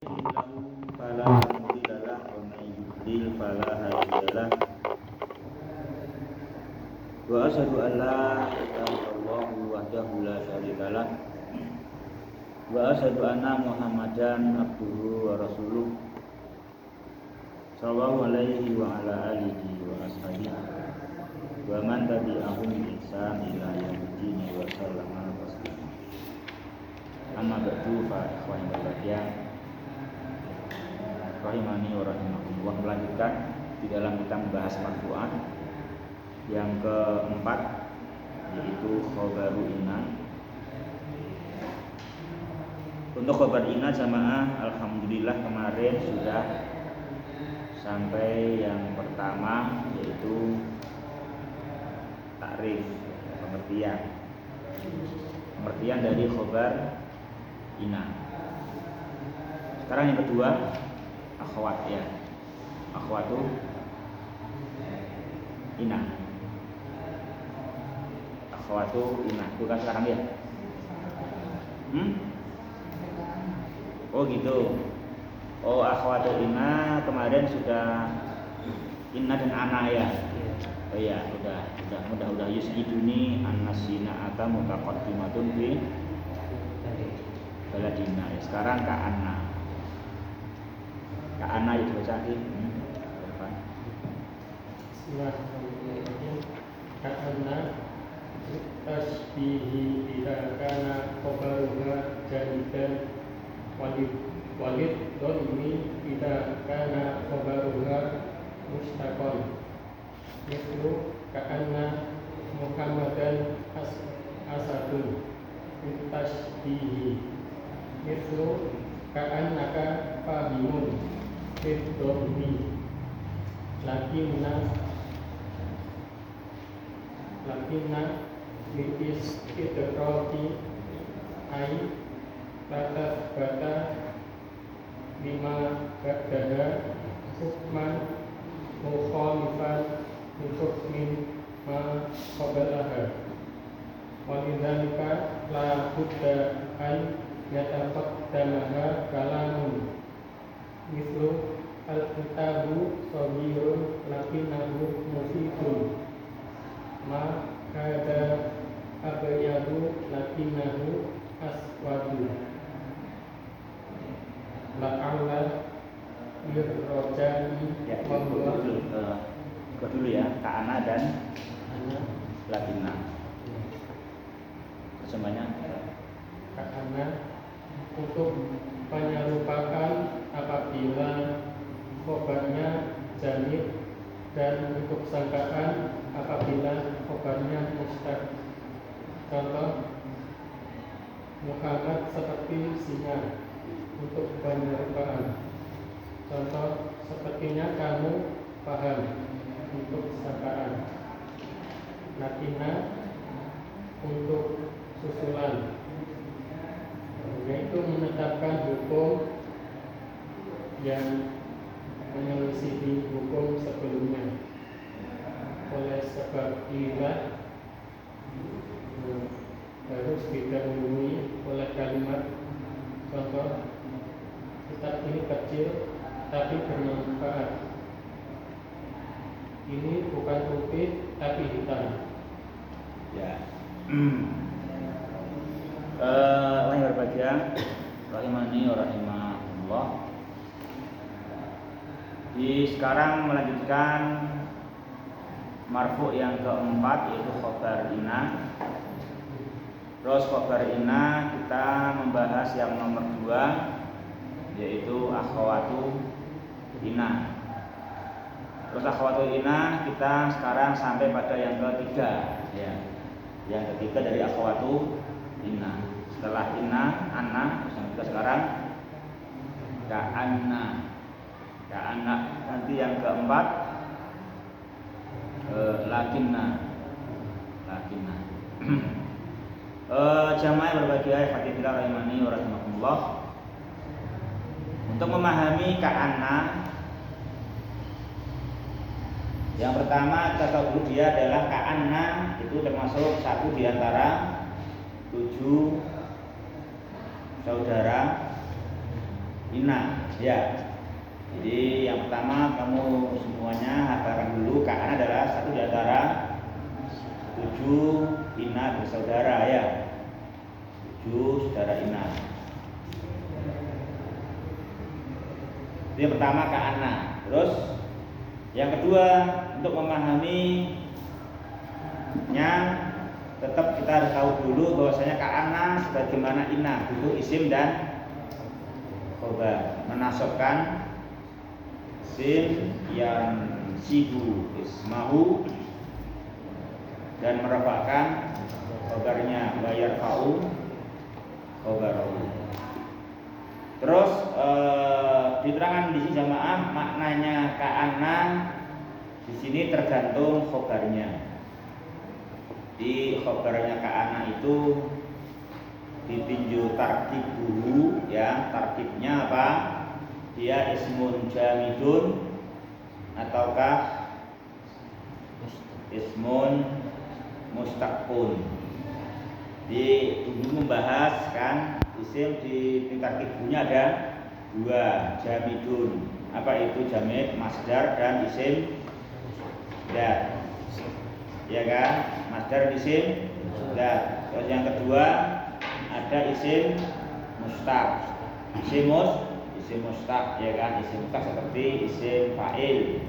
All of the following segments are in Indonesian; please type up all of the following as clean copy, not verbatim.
فلا مضل له ومن يضلل فلا هادي له وأشهد أن لا إله إلا الله وحده لا شريك له وأشهد أن محمدا عبده ورسوله sallallahu alaihi wa ala alihi wa ashabihi wa man tabi'ahum bi ihsan ila yaumil wa sallama taslima. Amma ba'du fa ikhwan bahagia rahimani wa rahimakumullah, melanjutkan di dalam kita membahas marfu'at yang keempat, yaitu khobaru inna. Untuk khobar inna jamaah, alhamdulillah kemarin sudah sampai yang pertama, yaitu takrif, pengertian dari khobar inna. Sekarang yang kedua, akhwat ya. Akhwatu inna. Akhwatu inna. Itu kan sekarang ya? Oh gitu. Oh, akhwatu inna kemarin sudah inna dan ana ya. Oh iya, udah yusjiduni annasina ata mutaqaddimatun fi baladina. Sekarang ka anna. Ka anna itu baca lagi. Bismillahirrahmanirrahim. Ka anna tasbihi idza kana qabaruha jadidan walid dhalimi idza kana qabaruha mustaqam. Mislu ka'anna Muhammadan asadun tasbihi. Mislu ka'annaka fahimun fidhami. Lakinna liis idraki ai batas bata lima ba'daha hukman mukhalifan hukmin ma qablaha walidzalika la budda an yataqaddamaha kalamun mislu al-kitabu saghirun lakinnahu mufidun ma kada abyadu lakinnahu aswadu la'alla yurrojani ya, dulu ya, ka'ana dan lakinna. Semuanya ka'ana untuk penyerupakan apabila khobarnya jamid, dan untuk sangkaan apabila khobarnya mustaq. Contoh, Muhammad seperti singa untuk penyerupaan. Contoh, sepertinya kamu paham untuk sangkaan. Lakinna untuk susulan, yaitu menetapkan hukum yang menyelisihi hukum sebelumnya. Oleh sebab inilah harus didahului oleh kalimat. Contoh, kitab ini kecil tapi bermanfaat. Ini bukan putih tapi hitam. ya. Yang berbahagia rahimani wa rahimakumullah. Sekarang melanjutkan marfu yang keempat, yaitu khobar inna. Terus khobar inna kita membahas yang nomor 2, yaitu akhwatu inna. Terus akhwatu inna kita sekarang sampai pada yang ketiga ya. Yang ketiga dari akhwatu inna. Setelah inna, anna, kita sekarang ka'anna. Ka'anna. Nanti yang keempat lakinna. Jamaah berbahagia hadirin rahimani wa rahimakumullah. Untuk memahami ka'anna, yang pertama kita tahu dulu dia adalah ka'anna, itu termasuk satu di antara 7 saudara inna, ya. Jadi yang pertama kamu semuanya hafalkan dulu, ka'an adalah satu di antara 7 inna bersaudara, ya. 7 saudara inna. Itu yang pertama ka'anna. Terus yang kedua, untuk memahaminya tetap kita harus tahu dulu bahwasanya ka'anna sebagaimana inna itu isim dan khobar, menasabkan isim yang sibu ismahu dan merafa'kan khobarnya bayar fa'u khobarahu. Terus diterangkan di sini jamaah maknanya ka'anna di sini tergantung khobarnya. Di khobarnya ka'anna itu ditinjau tarkibuhu, ya. Tarkibnya apa? Dia ismun jamidun ataukah ismun mustaqun. Dulu membahas kan isim di tarkibunya ada 2, jamidun. Apa itu jamid? Masdar dan isim dan, ya kan? Masdar isim dan. Terus yang kedua ada isim mustaq. Isim mustaq, ya kan? Isim mustaq seperti isim fa'il,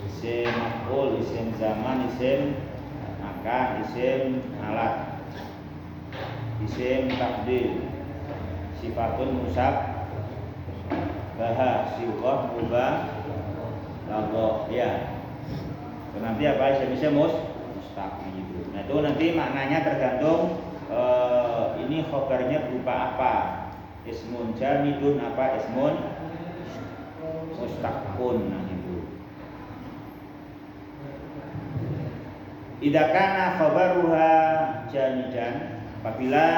isim maf'ul, isim zaman, isim makan, isim alat, isim tabdil, sifatun musab bahas, siwah mubah lagoh, ya. Nanti apa isim mustaq gitu. Nah itu nanti maknanya tergantung ini khobarnya berupa apa. Ismun jamidun apa ismun mustaqun, nah itu. Idza kana khabaruha jamidan, apabila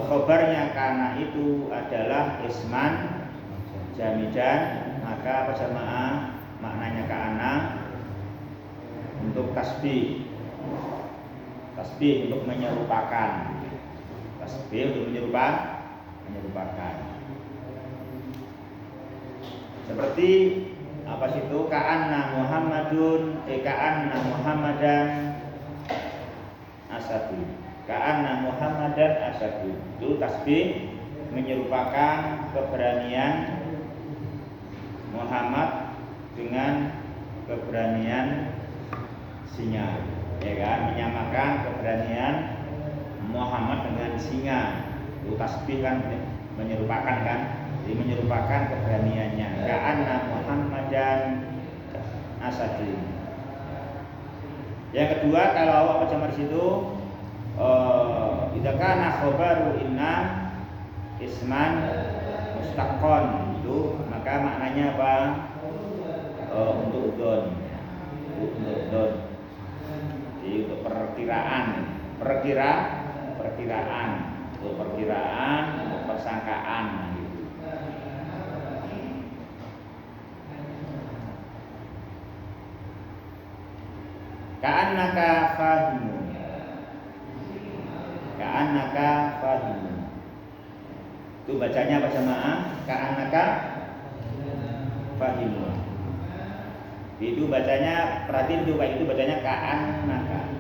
khobarnya kana itu adalah isman jamidan, maka apa jamaah maknanya kana untuk tasbih untuk menyerupakan, tasbih untuk menyerupakan. Seperti apa situ? Ka'anna Muhammadun, ka'anna Muhammadan asadu. Ka'anna Muhammadan asadu. Itu tasbih menyerupakan keberanian Muhammad dengan keberanian singa, ya kan? Menyamakan keberanian Muhammad dengan singa. Itu tasbih kan menyerupakan kan? Jadi menyerupakan keberaniannya. Ka'anna Muhammadan asadu. Yang kedua, kalau apa jamar situ idza kana khabaru inna isman mustaqon, itu maka maknanya apa? Untuk udon. Untuk udon. Jadi untuk perkiraan, untuk perkiraan, untuk persangkaan gitu. Ka'annaka fahimun. Ka'annaka fahimun. Itu bacanya apa jemaah? Ka'annaka fahimun. Itu bacanya, perhatiin itu baik, itu bacanya ka'annaka.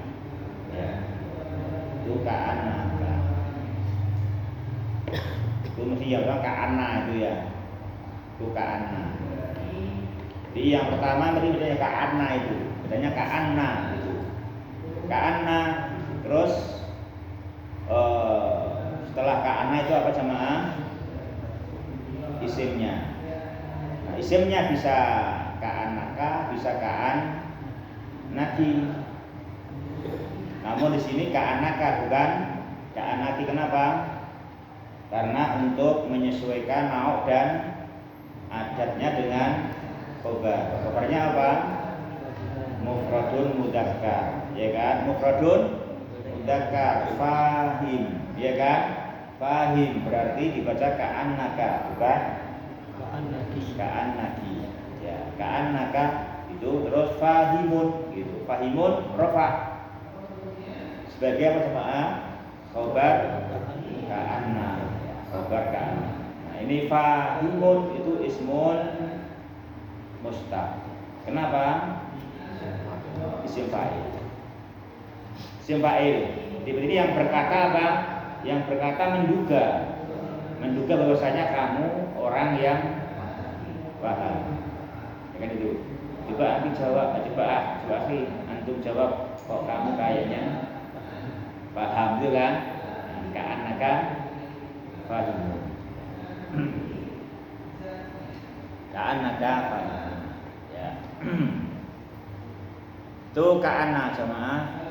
Ya. Itu ka'annaka. Itu mesti yang bilang ka'anna itu ya. Itu ka'anna. Jadi yang pertama mesti bacanya ka'anna itu. Bacanya ka'anna itu. Ka'anna. Terus setelah ka'anna itu apa jemaah? Isimnya. Nah, isimnya bisa ka'annaka, bisa ka'annaki. Namun di sini ka'annaka bukan ka'annaki. Kenapa? Karena untuk menyesuaikan nauk dan adatnya dengan khobar. Khobarnya apa? Mufradun mudzakkar, ya kan? Mufradun mudzakkar, fahim, ya kan? Fahim berarti dibaca ka'annaka, bukan ka'annaki. Ya, ka'annaka itu terus fahimun gitu. Fahimun rafa. Sebagai apa jemaah? Khobar ka'anna. Khobar ka'anna. Nah, ini fahimun itu ismun mustaq. Kenapa? Isim fa'il. Isim fa'il. Ini yang berkata apa? Yang berkata menduga bahwasanya kamu orang yang paham. Ya kan itu. Coba antum jawab, coba antum jawab, kok kamu kayaknya paham itu kan? Ka'annaka fahimun. Ka'annaka fahimun. Ya. Itu ka'anna jamaah.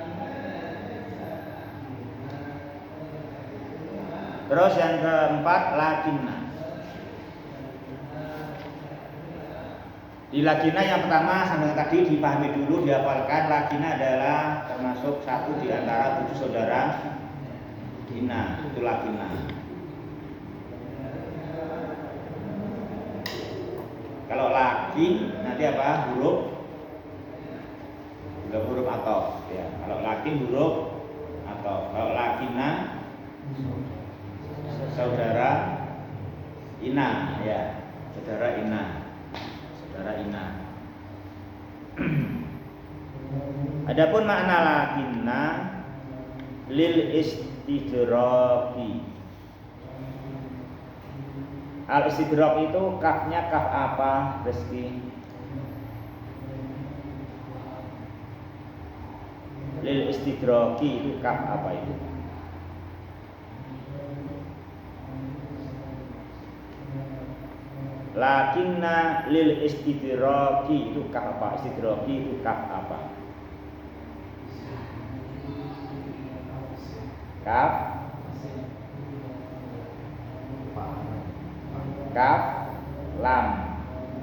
Terus yang keempat lakinna. Di lakinna yang pertama sama tadi dipahami dulu, dihafalkan. Lakinna adalah termasuk satu di antara 7 saudara inna. Itu lakinna. Kalau lakin nanti apa? Huruf atau ya. Kalau lakin huruf atau. Kalau lakinna saudara ina ya, saudara ina. Adapun makna lakinna lil istidraki. Al istidrak itu kafnya kaf apa, Rizki? Lil istidraki itu kaf apa itu? Lakinna lil istidraki itu kaf apa? Istidraki itu kaf apa? Kaf lam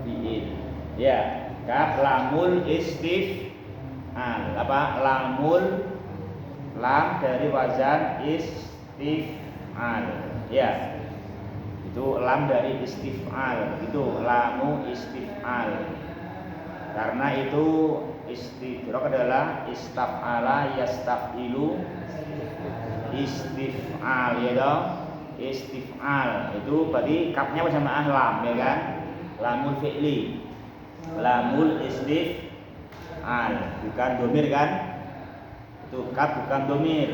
fi'il. Ya, kaf lamul istif'al. Apa? Lam dari wazan istif'al. Ya. Itu lam dari istif'al, itu lamu istif'al. Karena itu istidrak adalah istaf'ala yastaf'ilu istif'al, ya dong. Istif'al itu berarti kapnya bersamaan lam, ya kan? Lamul fi'li, lamul istif'al, bukan domir kan? Itu kap bukan domir.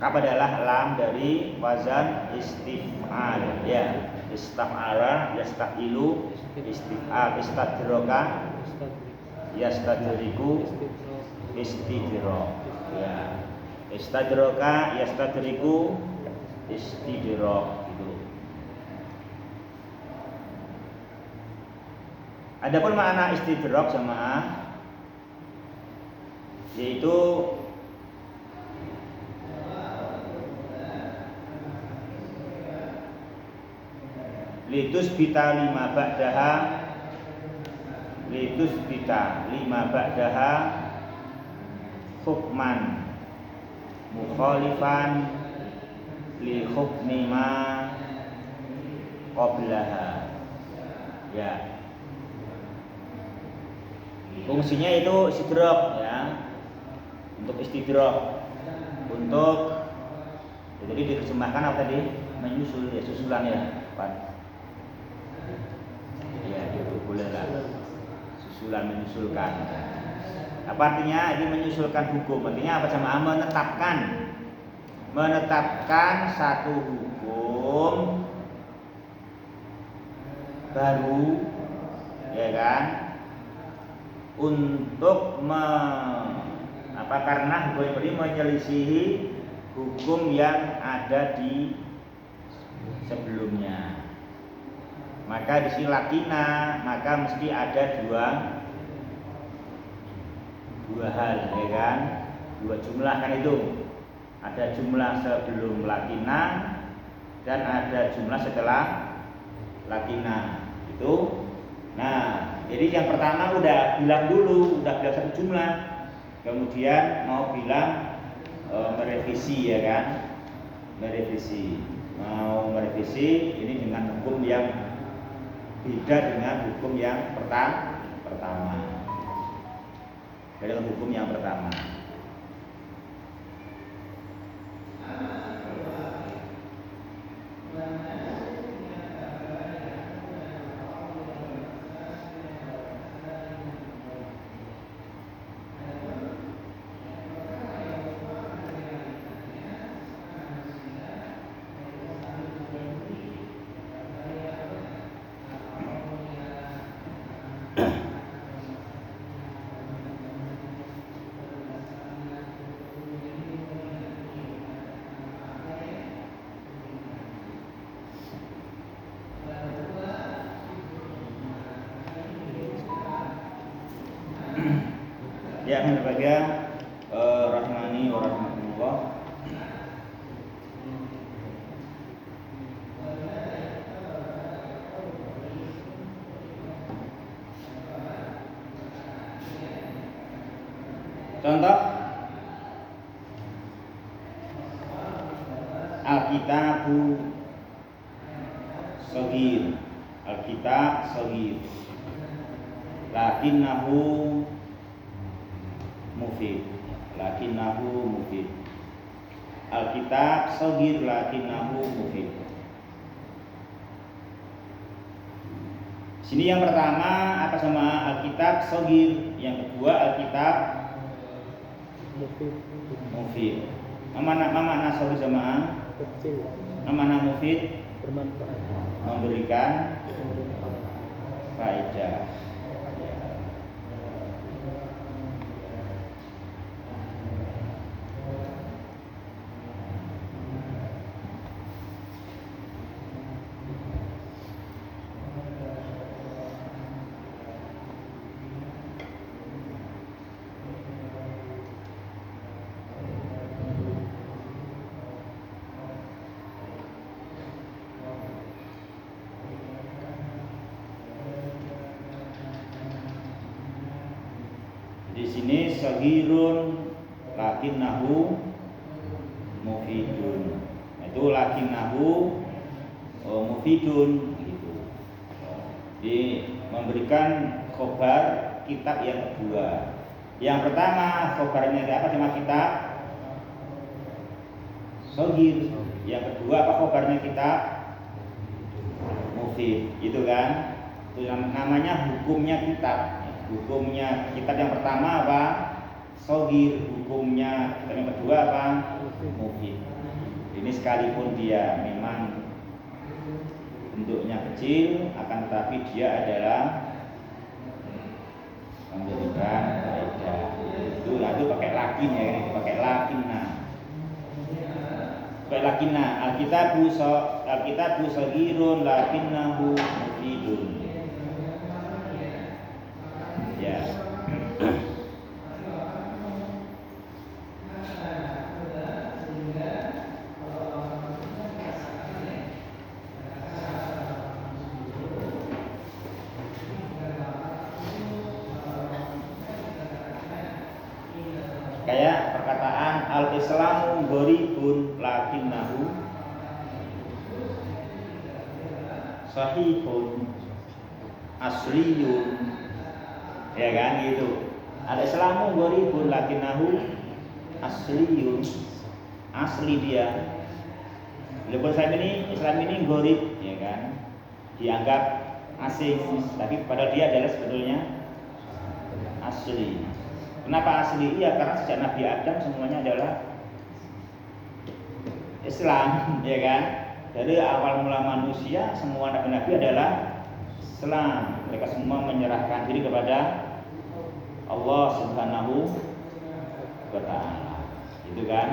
Kap adalah lam dari wazan istif'al, ya. Istaf'ala yastafilu istif'al, istadroka yastadriku istidrok, ya. Istadroka yastadriku istidrok itu. Adapun makna istidrok jamaah yaitu litus bita lima ba'daha hukman mukhalifan li hukmi ma qablaha, ya. Fungsinya itu istidrak, ya. Untuk istidrak, untuk jadi diterjemahkan apa tadi? Menyusul, ya, susulan, ya, Pak. Ya, itu boleh lah. Susulan, menyusulkan. Apa artinya? Ini menyusulkan hukum. Artinya apa sama? Menetapkan satu hukum baru, ya kan? Untuk karena hukum ini menyelisihi hukum yang ada di sebelumnya. Maka di sini lakina, maka mesti ada dua hal, ya kan? Dua jumlah kan itu. Ada jumlah sebelum lakina dan ada jumlah setelah lakina. Itu. Nah, jadi yang pertama udah bilang satu jumlah. Kemudian mau bilang merevisi, ya kan? Mau merevisi ini dengan hukum yang beda dengan hukum yang pertama. Dengan hukum yang pertama. Ya, berbahagia rahmani wa rahmatullah. Contoh Alkitabu Shagir, Alkitab Shagir, lakinnahu mufid, lakinnahu mufid. Alkitab Shagir lakinnahu mufid. Sini yang pertama apa sama Alkitab Shagir, yang kedua Alkitab mufid. Mana sorry jamaah? Kecil. Mana mufid? Bermanfaat. Memberikan faedah. Di sini sagirun lakinnahu mufidun. Itu lakinnahu mufidun gitu. Jadi memberikan khobar kitab yang kedua. Yang pertama khobarnya apa sama kitab sagir. Yang kedua apa khobarnya kitab mufid. Itu kan? Itu namanya hukumnya kitab. Hukumnya kitab yang pertama apa? Shagir. Hukumnya kitab yang kedua apa? Mufid. Ini sekalipun dia memang bentuknya kecil, akan tetapi dia adalah memberikan faedah. Itu pakai lakin ya, pakai lakinna. Pakai lakinna. Alkitabu shagirun lakinnahu mufidun. Ya. Kayak perkataan al-islamu gharibun lakinnahu sahihun asliyun. Ya kan gitu. Al-islamu gharibun lakinnahu asliyun. Asli dia. Walaupun Islam ini gharib, ya kan? Dianggap asing, tapi padahal dia adalah sebetulnya asli. Kenapa asli? Iya, karena sejak Nabi Adam semuanya adalah Islam, ya kan? Dari awal mula manusia semua nabi-nabi adalah Islam. Mereka semua menyerahkan diri kepada Allah Subhanahu wa ta'ala. Itu kan?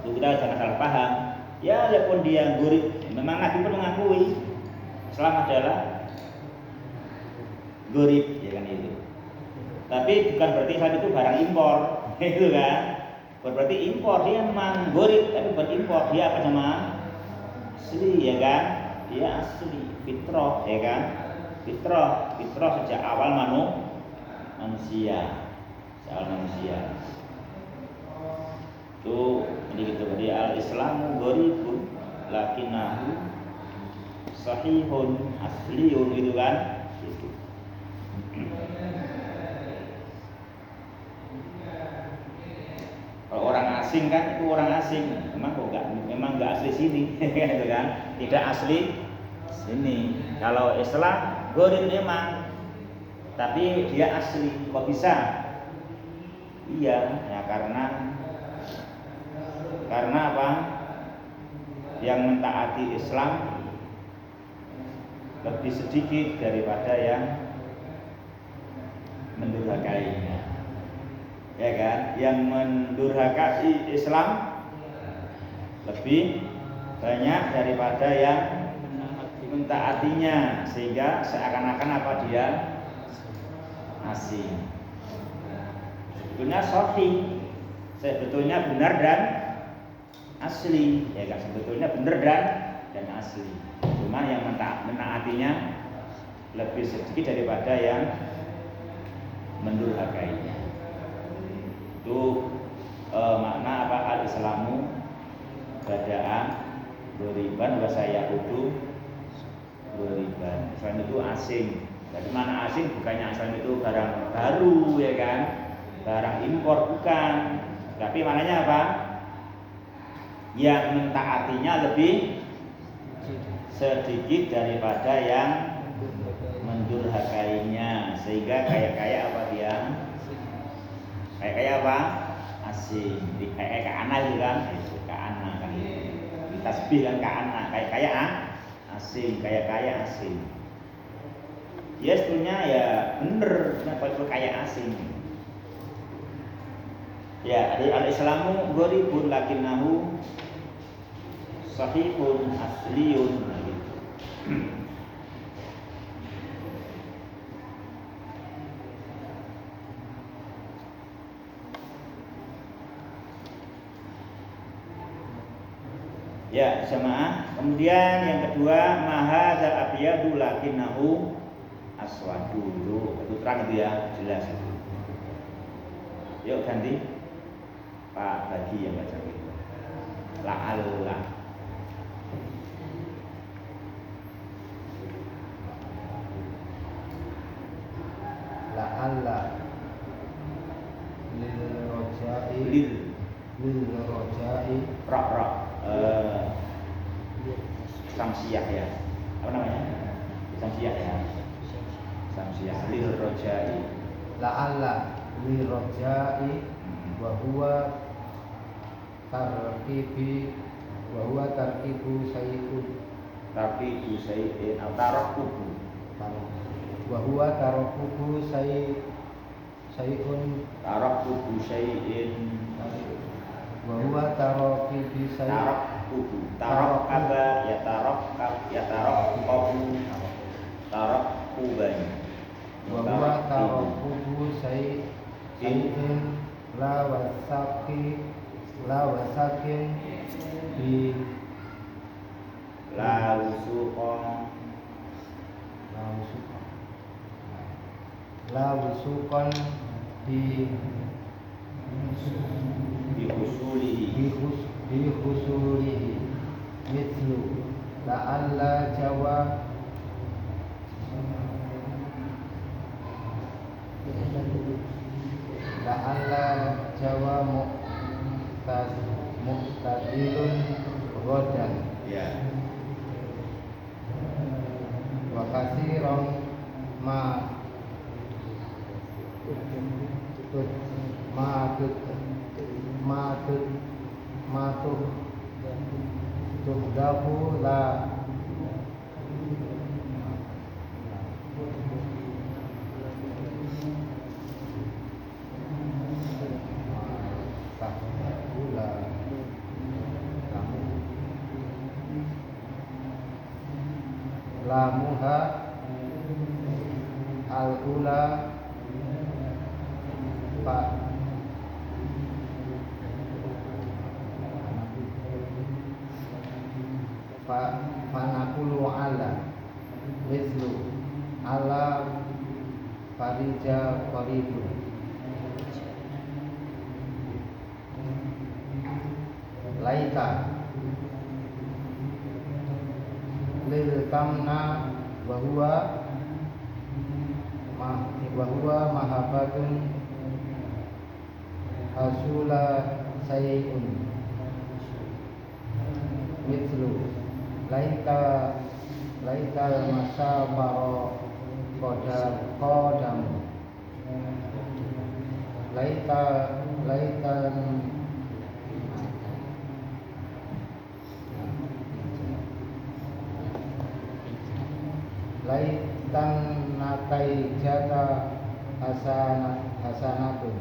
Itu kita jangan salah paham. Ya, walaupun dia gharib, memang Nabi pun mengakui Islam adalah gharib, ya kan itu. Tapi bukan berarti Islam itu barang impor, itu kan? Bukan berarti impor, dia memang gharib, tapi bukan impor, dia apa sama? Asli, ya kan? Dia asli, fitrah, ya kan? Fitrah sejak awal manusia. Sejak awal manusia. Itu jadi gitu. Jadi al-islamu gharibun lakinnahu sahihun asliyun, gitu kan? Gitu. Kalau orang asing kan itu orang asing, memang nggak asli sini, gitu kan? Tidak asli sini. Kalau Islam gharib memang, tapi dia asli. Kok bisa? Iya, ya karena apa? Yang mentaati Islam lebih sedikit daripada yang mendurhakainya. Ya kan? Yang mendurhakai Islam lebih banyak daripada yang mentaatinya, sehingga seakan-akan apa dia asing. Sebetulnya sahih, sebetulnya benar dan asli, ya kan? Sebetulnya benar dan asli. Cuma yang menaatinya lebih sedikit daripada yang mendurhakainya. Itu makna apa al-Islamu bada'an beriban wa sayahudu beriban. Islam itu asing. Jadi mana asing bukannya Islam itu barang baru, ya kan? Barang impor bukan. Tapi maknanya apa? Yang mentaatinya lebih sedikit daripada yang mendurhakainya, sehingga kayak apa dia? Kayak apa? Asing. Kayak kana itu kan? Itu kana kan. Tasbih kan kana, kayak asing, kayak asing. Ya sebetulnya ya bener, kenapa itu kayak asing? Ya, al-Islamu gharibun lakinnahu sahihun asliyun gitu. Ya, jamaah. Kemudian yang kedua, mahadza abyadu lakinnahu aswadu. Itu terang itu ya, jelas itu. Yuk ganti Pak Bagi yang baca gitu. La'alla. La'alla lil rojai Rok samsiah ya. Apa namanya? Samsiah ya. Samsiah lil rojai. La'alla lil rojai wa huwa tarkibu sayyidun Tarkibu sayyidin atau tarakkubu. wa huwa tarakkubu sayyidun Tarakkubu sayyidin. wa huwa tarakkubu sayyidun Tarakkubu. Tarakkaba ya tarakkabu. Tarakkuban. wa huwa tarakkubu sayyidun la wasakin bi La wusuqan la wusuqan bi husulihi mithlu la'alla jawa muqtadilun ghadan ya. wa katsiran tuhdahu lamuha al-ula fanaqulu ala mithlu ala farija qaribun laika lil tamna wa huwa mahabbatun hasula sayyun mithlu laika masabaro qadam laika laitan natai jata hasanatun.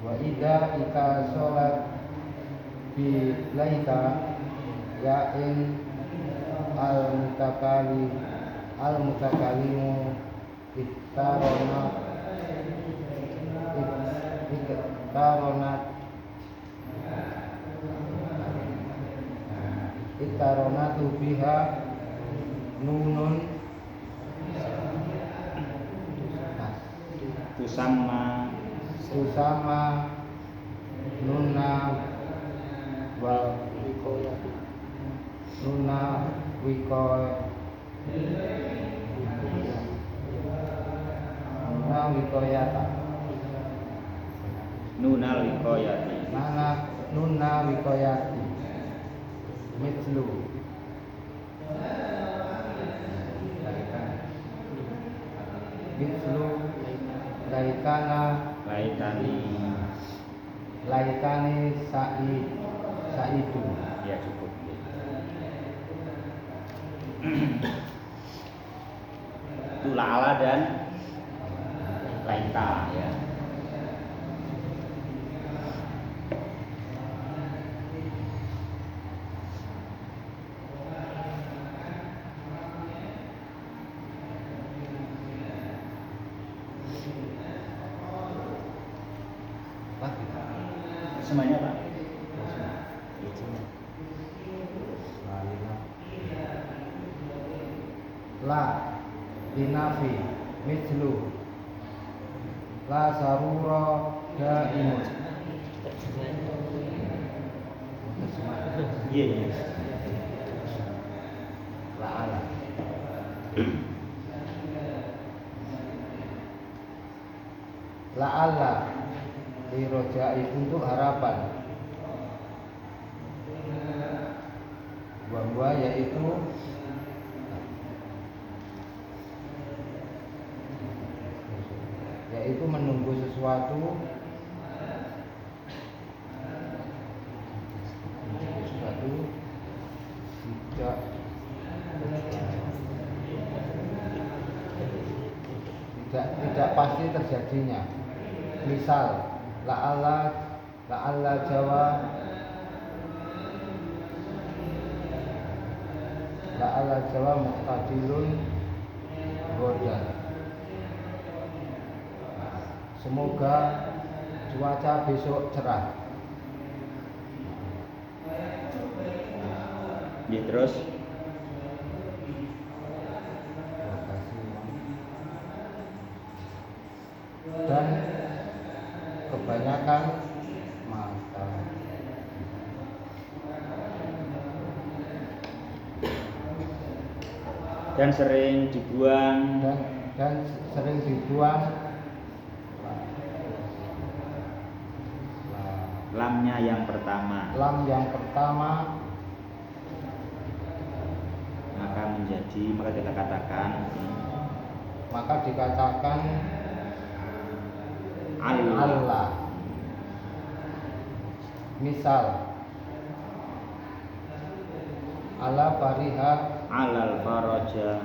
Wa idza ika sholat bi laita ya in al mutakalimu iktaronatu biha nunun tusama nunna wa nunna wikoyata nunna wikoyati mislu laitani saidu. Ya cukup. Itu la'ala dan laita ya. Semuanya Pak. La dinafi mislu la sarura daimun. Iya. La ala la alla dirojai untuk harapan, bahwa yaitu menunggu sesuatu tidak pasti terjadinya. Misal la'alla Jawa muqtadilun godan. Semoga cuaca besok cerah. Ya, terus dan kebanyakan mata dan sering dibuang lamnya yang pertama maka dikatakan Allah. Misal ala fariha alal faraja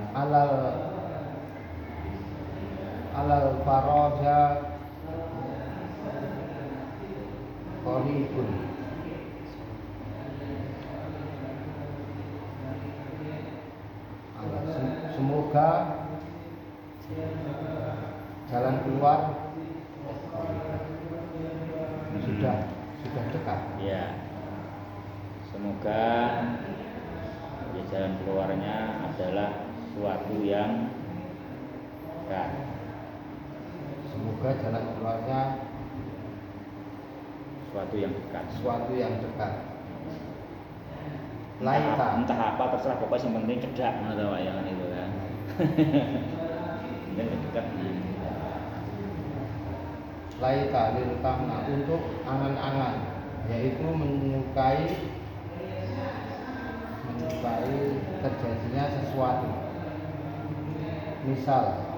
qaribun. Semoga jalan keluar sudah dekat. Ya. Semoga jalan keluarnya adalah suatu yang dekat. Semoga jalan keluarnya suatu yang dekat. Laita Entah apa terserah, pokoknya yang penting cedak atau yang itu kan. Dan dekat. Laita lil tamna untuk angan-angan, yaitu menyukai terjadinya sesuatu. Misal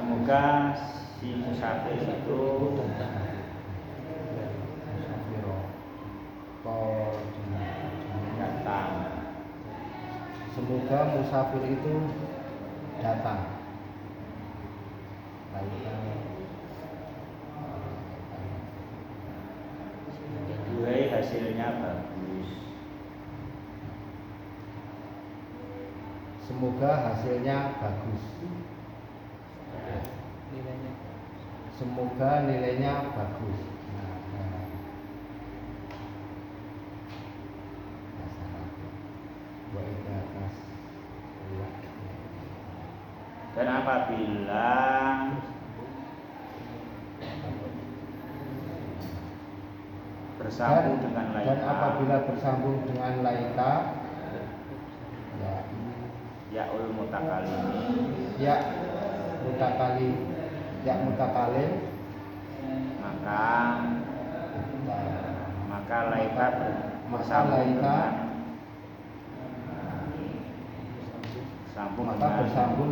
semoga si musafir itu datang. Semoga musafir itu datang. Duhai hasilnya bagus. Semoga hasilnya bagus. Semoga nilainya bagus. Dan apabila bersambung dengan laita, dan apabila bersambung dengan laita, yaul mutakalimi, mutakalim, maka laita bersambung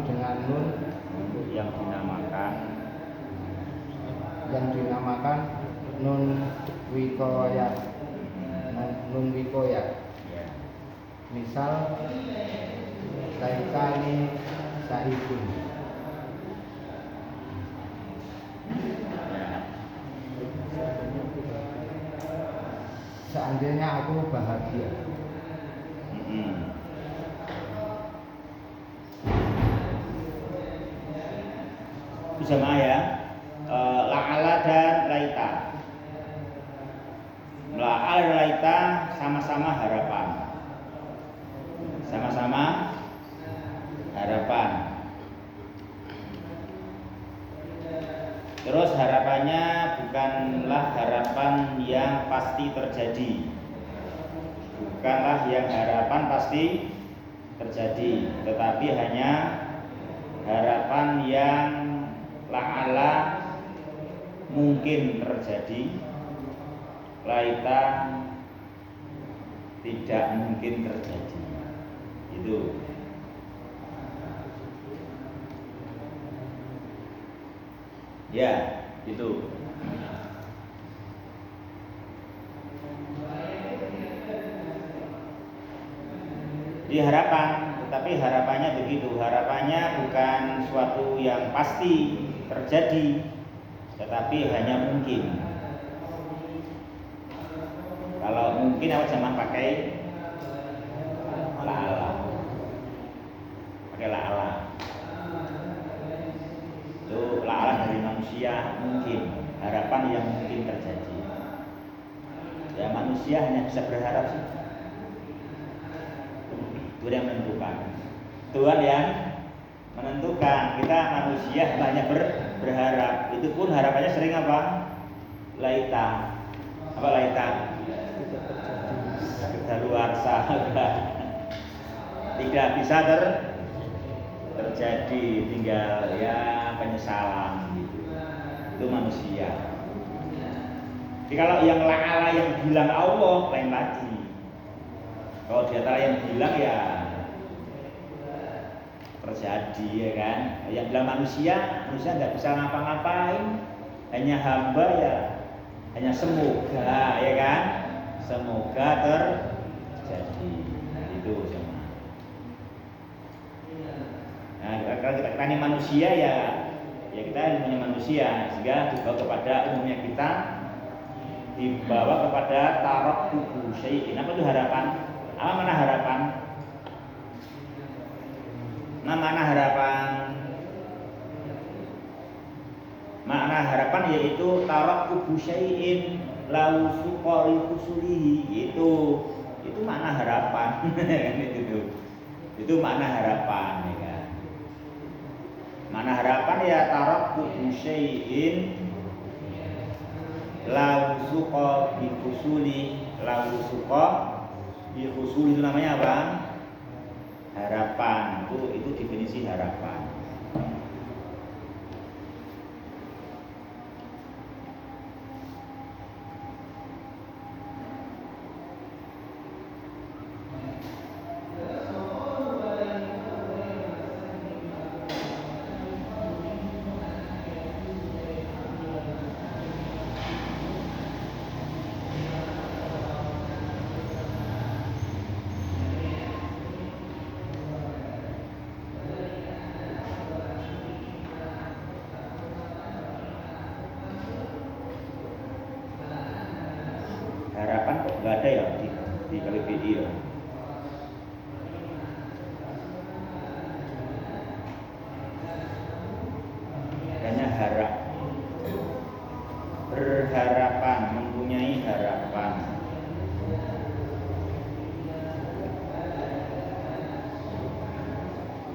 dengan nun yang dinamakan nun wikoya. Ya. Misal laitani sa'idun. Seandainya aku bahagia. Bisa ya, la'ala dan laita. La'ala dan laita sama-sama harapan. Terus harapannya bukanlah harapan yang pasti terjadi. Tetapi hanya harapan yang la'ala mungkin terjadi, laita tidak mungkin terjadi. Itu. Ya, itu. Di harapan, tetapi harapannya begitu. Harapannya bukan suatu yang pasti terjadi, tetapi hanya mungkin. Kalau mungkin awal zaman pakai la'ala. Itu la'ala dari manusia mungkin, harapan yang mungkin terjadi. Ya manusia hanya bisa berharap sih. Tuhan yang menentukan. Kita manusia hanya berharap. Itu pun harapannya sering apa? Laita. Apa laita? Kedaluarsa. Tidak bisa terjadi, tinggal ya penyesalan gitu. Itu manusia. Jadi kalau yang la'ala yang bilang Allah lain lagi. Kalau di antara yang bilang ya terjadi ya kan. Yang bilang manusia nggak bisa ngapa-ngapain, hanya hamba ya, hanya semoga ya kan, semoga terjadi. Itu cuma. Nah kalau kita ini manusia ya kita ilmunya manusia, sehingga dibawa kepada umumnya kita, dibawa kepada tarok tubuh syai'in. Apa itu harapan? Apa mana harapan? Makna harapan yaitu tarok tubuh syai'in lau suqari kusulihi. Itu makna harapan. Itu makna harapan ya kan. Makna harapan ya tarok tubuh syai'in lau suqa bi khusuli. Lau suqa bi khusuli itu namanya apa? Harapan. Itu definisi harapan. Iya. Makanya harap, berharapan, mempunyai harapan.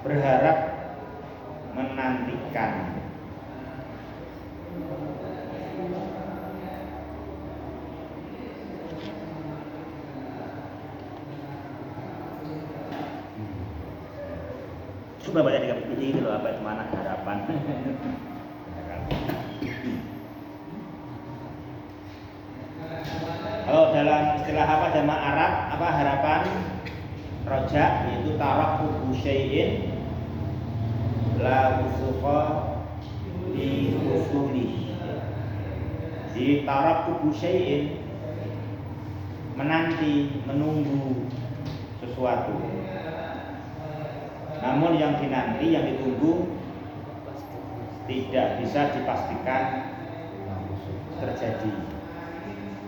Berharap, menantikan. Coba baca di kitab ini loh, apa itu mana harapan. Kalau dalam istilah apa jamaah Arab, apa harapan roja yaitu tarakku syai'in la usuqa di usuli. Di tarakku syai'in menanti, menunggu sesuatu. Namun yang dinanti, yang ditunggu tidak bisa dipastikan terjadi.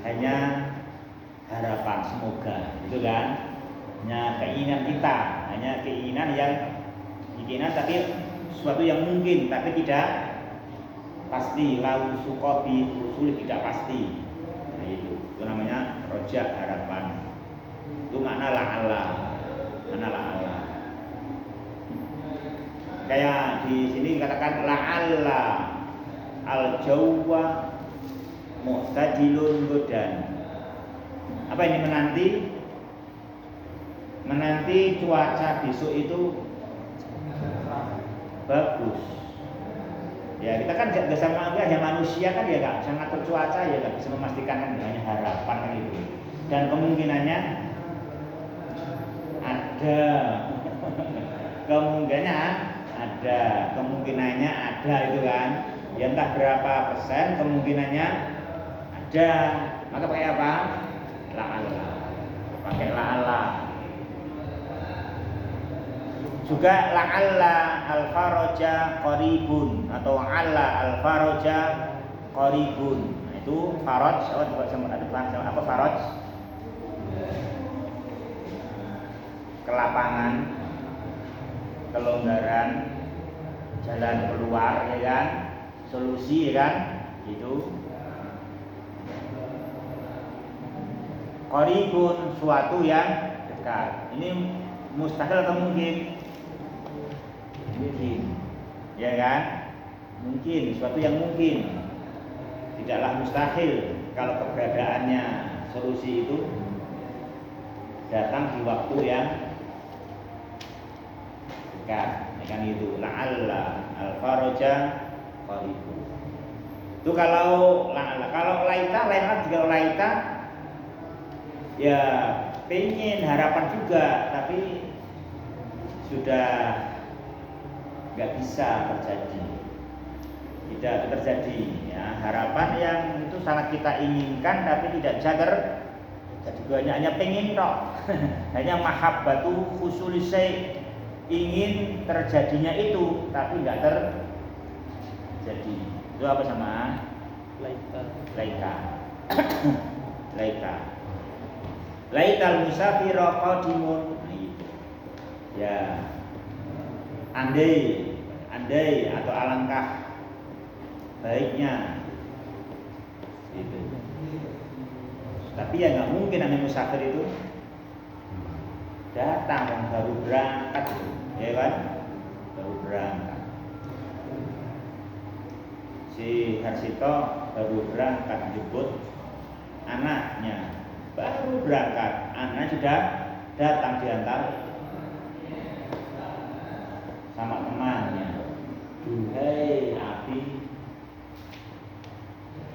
Hanya harapan, semoga, itu kan? Hanya keinginan kita, hanya keinginan tapi sesuatu yang mungkin tapi tidak pasti. Lau sukobi usul tidak pasti. Nah, itu namanya rojak, harapan. Itu makna la'alla. Makna la'alla. Kayak di sini dikatakan la'alla al-jawwa mu'tadilun godan. Apa ini menanti? Menanti cuaca besok itu bagus. Ya kita kan gak sama ya manusia kan ya gak bisa ngatur cuaca, ya gak bisa memastikan, kan hanya harapan kan itu. Dan kemungkinannya ada. Kemungkinannya ada itu kan. Ya entah berapa persen kemungkinannya ada. Maka pakai apa? La'alla. Pakai la'alla. Juga la'alla al-faraja qaribun atau 'alla al-faraja qaribun. Nah, itu faraj, coba sama apa faraj? Kelapangan, kelonggaran, jalan keluar, ya kan? Solusi, ya kan? Itu qaribun, suatu yang dekat. Ini mustahil atau mungkin? Mungkin, ya kan? Mungkin, suatu yang mungkin. Tidaklah mustahil kalau keberadaannya solusi itu datang di waktu yang dekat, ya kan itu la'alla al-faraja qaribun. Itu kalau la'alla. Kalau laita, lain lagi kalau laita ya pengen harapan juga, tapi sudah nggak bisa terjadi, tidak terjadi. Ya, harapan yang itu sangat kita inginkan tapi tidak bisa terjadi. Hanya pengen tok, hanya mahabbatu husulisai, ingin terjadinya itu tapi nggak terjadi. Itu apa sama? Laita. Laital musafira qadimun. Nah, itu. Ya. Andai atau alangkah baiknya. Itu. Tapi ya nggak mungkin namanya musafir itu datang yang baru berangkat, ya kan? Baru berangkat. Si Harsito baru berangkat jemput anaknya. Baru berangkat, anak sudah datang diantar sama temannya. Duhai Abi,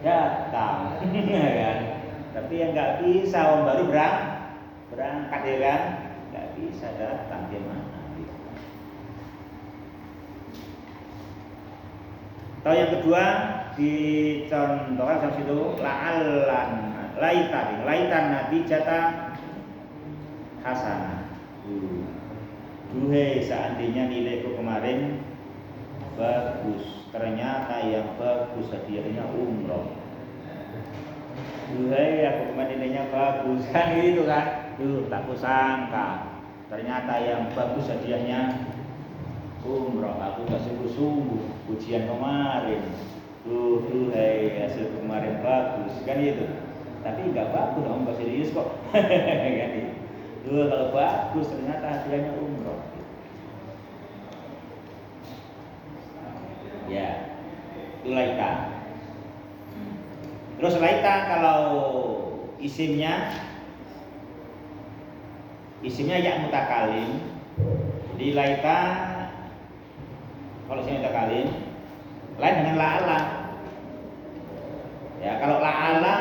datang, kan? Tapi yang nggak bisa, orang baru berangkat, ya kan? Nggak bisa datang, gimana? Atau yang kedua dicontohkan dalam situ la'allan laitan nabi jata hasanah. Duhai seandainya nilaiku kemarin bagus, ternyata yang bagus hadiahnya umroh. Duhai aku kemarin nilainya bagus, kan gitu kan? tak kusangka ternyata yang bagus hadiahnya umroh. Aku gak sungguh-sungguh ujian kemarin. Hai hasil kemarin bagus kan gitu. Tapi nggak bagus dong, nggak serius kok. Kan gitu. Kalau bagus ternyata hadiahnya umroh. Ya, itu laita. Terus laita kalau isimnya ya mutakalim. Jadi laita kalau isimnya mutakalim lain dengan la'ala. Ya, kalau la'ala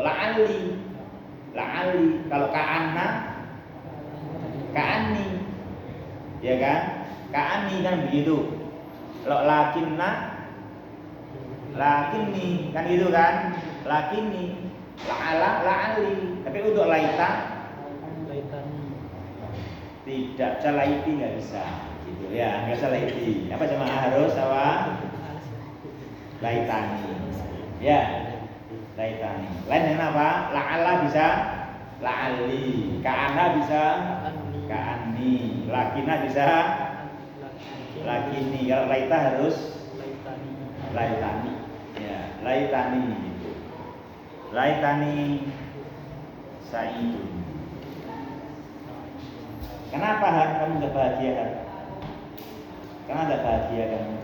la'ali. Kalau ka'anna ka'ani. Ya kan? Ka'ani kan begitu. Kalau lakinna lakinni kan gitu kan? Lakinni, la'ala, la'ali. Tapi untuk laita tidak bisa, laiti nggak bisa gitu ya, nggak bisa laiti. Apa jemaah harus apa? Laitani. Ya, laitani. Lain dengan apa? La'ala bisa la'ali, ka'ana bisa ka'ani, lakina bisa lakini. Kalau laita harus laitani. Ya, laitani gitu. Laitani sa'idun. Kenapa kamu gak bahagia kan? Kenapa gak bahagia kamu?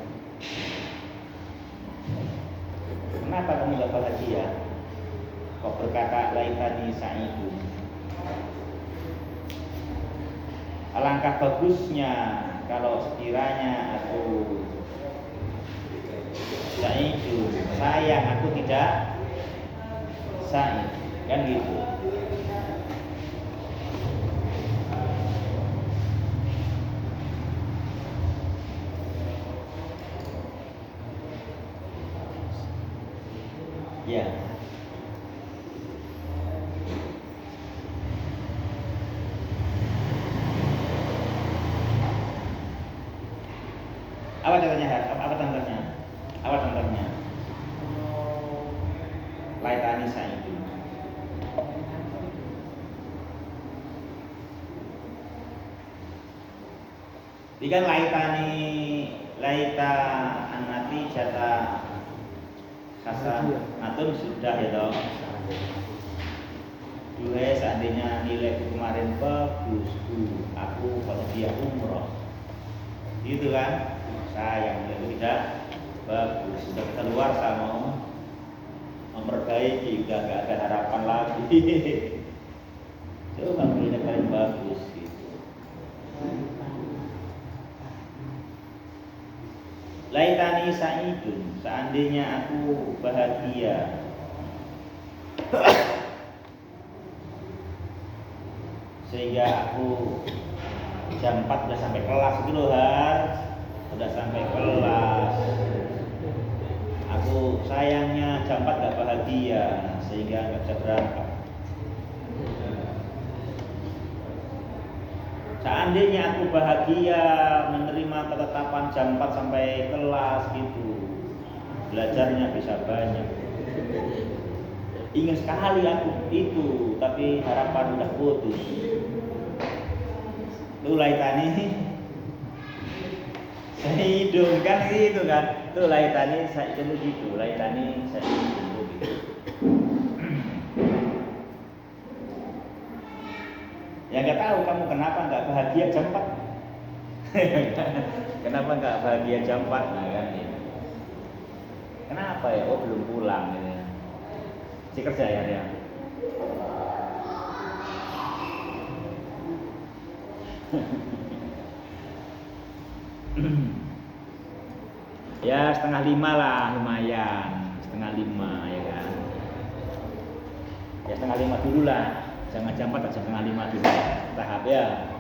Kenapa kamu gak bahagia? Kok berkata laitani sa'idun? Alangkah bagusnya kalau sekiranya aku sa'idun, sayang aku tidak sa'id, kan gitu. Ya. Apa contohnya? Apa contohnya? Apa contohnya? Laitani sa'idun. Jika laita anati jata hasanatun sudah ya dong. Duhai seandainya nilai kemarin bagus, aku kalau dia umroh, gitu kan? Sayang itu tidak bagus. Sudah keluar sama memperbaiki, udah gak ada harapan lagi. Coba nilai paling bagus gitu. Laitani sa'idun, seandainya aku bahagia. Sehingga aku jam 4 udah sampai kelas itu loh, udah sampai kelas. Aku sayangnya jam 4 gak bahagia sehingga gak bisa berangkat. Seandainya aku bahagia menerima ketetapan jam 4 sampai kelas gitu, belajarnya bisa banyak. Ingin sekali aku itu, tapi harapan udah putus. Lu laitani sa'idun kan gitu kan? Tuh laitani sa'idun gitu, laitani sa'idun gitu. Ya nggak tahu kamu kenapa nggak bahagia jam 4. Kenapa nggak bahagia jam 4? Nah kan gitu. Kenapa ya? Oh belum pulang gitu. Si kerja ya dia. Ya 4:30 lah, lumayan 4:30 ya kan. Ya 4:30 dulu lah. Jangan jam 4 atau jam 4:30 dulu tahap ya.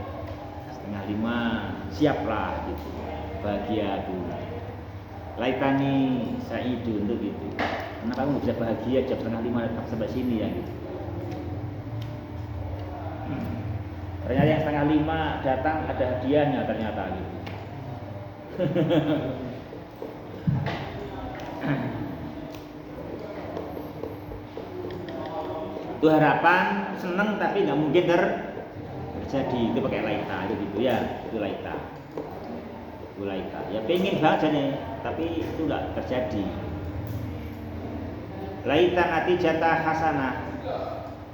4:30 siap lah gitu. Bahagia dulu. Laitani sa'idun tuh gitu. Karena kamu bisa bahagia jam 4:30 tetap sampai sini ya gitu. Ternyata yang 4:30 datang ada hadiahnya ternyata gitu. Itu harapan, seneng tapi nggak mungkin terjadi. Itu pakai laita, itu gitu ya. Itu laita. Itu laita. Ya pengen banget nih, tapi itu nggak terjadi. Laita natijata hasanah.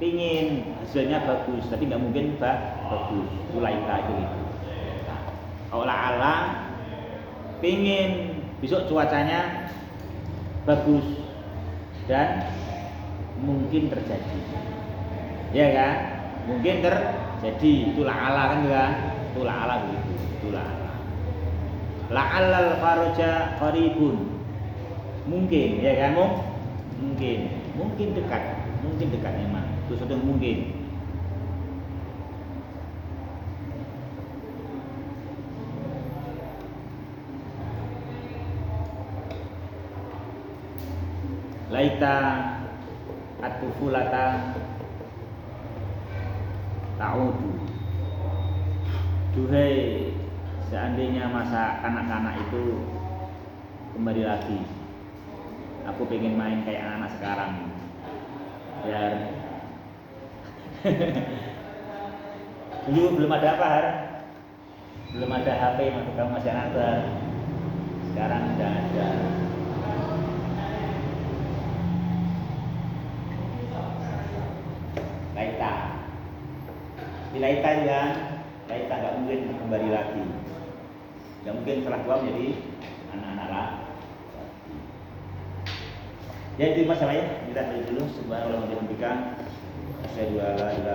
Pingin hasilnya bagus, tapi nggak mungkin bagus. Itu laita itu gitu. Allah pingin besok cuacanya bagus dan mungkin terjadi, ya kan? Mungkin terjadi, itu la'ala kan juga, itu la'ala begitu, itu la'ala. La'allal faraja qaribun, mungkin, ya kan? Mungkin dekat memang, itu sudah mungkin. Laita at-tufulata ta'udu. Duhai seandainya masa kanak-kanak itu kembali lagi. Aku pengen main kayak anak-anak sekarang. Biar dulu belum ada apa, Har? Belum ada HP, waktu kamu masih anak Har. Sekarang udah ada. Laita juga, laita nggak mungkin kembali lagi, nggak mungkin setelah tua menjadi anak-anak lah. Ya itu masalahnya, kita dulu. Subhanallah wa bihamdika, asyhadu an la ilaha